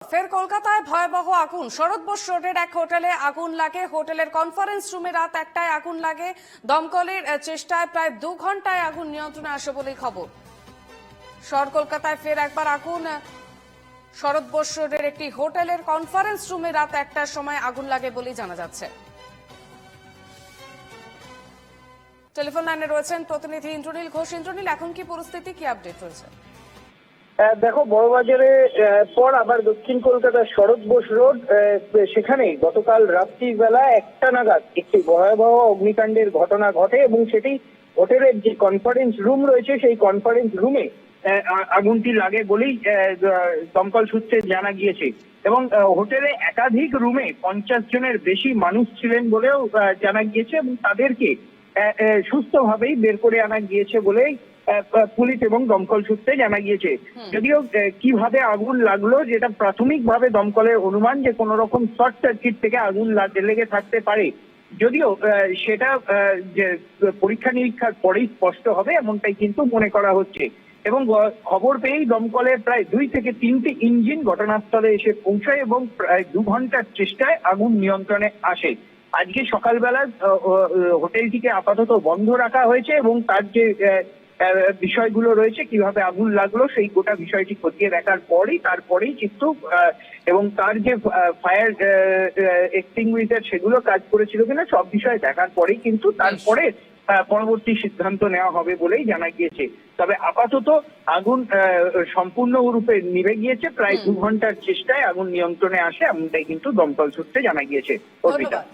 ফের কলকাতায় ভয়াবহ আগুন। শরৎ বোস রোডের এক হোটেলে আগুন লাগে। হোটেলের কনফারেন্স রুমে রাত 1টায় আগুন লাগে। দমকলের চেষ্টায় প্রায় 2 ঘন্টায় আগুন নিয়ন্ত্রণে আসে বলেই খবর। শহর কলকাতায় ফের একবার আগুন। শরৎ বোস রোডের একটি হোটেলের কনফারেন্স রুমে রাত 1টার সময় আগুন লাগে বলেই জানা যাচ্ছে। টেলিফোন লাইনে রয়েছেন প্রতিনিধি ইন্দ্রনীল ঘোষ। ইন্দ্রনীল, এখন কি পরিস্থিতি, কি আপডেট রয়েছে? দেখো, বড়বাজারে পর আবার দক্ষিণ কলকাতার শরৎ বোস রোড, সেখানে গতকাল রাত্রির বেলা 1টা নাগাদ একটি ভয়াবহ অগ্নিকাণ্ডের ঘটনা ঘটে এবং সেটি হোটেলের যে কনফারেন্স রুম রয়েছে সেই কনফারেন্স রুমে আগুনটি লাগে বলেই দমকল সূত্রে জানা গিয়েছে। এবং হোটেলে একাধিক রুমে 50 জনের বেশি মানুষ ছিলেন বলেও জানা গিয়েছে এবং তাদেরকে সুস্থভাবেই বের করে আনা গিয়েছে বলেই পুলিশ এবং দমকল সূত্রে জানা গিয়েছে। যদিও কিভাবে আগুন লাগলো, যেটা প্রাথমিকভাবে দমকলের অনুমান যে কোনো রকম শর্ট সার্কিট থেকে আগুন লেগে থাকতে পারে, যদিও সেটা যে পরীক্ষা নিরীক্ষার পরেই স্পষ্ট হবে এমনটাই কিন্তু মনে করা হচ্ছে। এবং খবর পেয়েই দমকলের প্রায় 2 থেকে 3টি ইঞ্জিন ঘটনাস্থলে এসে পৌঁছায় এবং প্রায় 2 ঘন্টার চেষ্টায় আগুন নিয়ন্ত্রণে আসে। আজকে সকালবেলা হোটেলটিকে আপাতত বন্ধ রাখা হয়েছে এবং তার যে বিষয়গুলো রয়েছে, কিভাবে আগুন লাগলো সেই গোটা বিষয়টি খতিয়ে দেখার তারপরেই কিন্তু এবং তার যে ফায়ার এক্সটিংগুইশার সেগুলো কাজ করেছিল কিনা সব বিষয় দেখার পরেই কিন্তু তারপরে পরবর্তী সিদ্ধান্ত নেওয়া হবে বলেই জানা গিয়েছে। তবে আপাতত আগুন সম্পূর্ণরূপে নিভে গিয়েছে। প্রায় 2 ঘন্টার চেষ্টায় আগুন নিয়ন্ত্রণে আসে এমনটাই কিন্তু দমকল সূত্রে জানা গিয়েছে। ধন্যবাদ।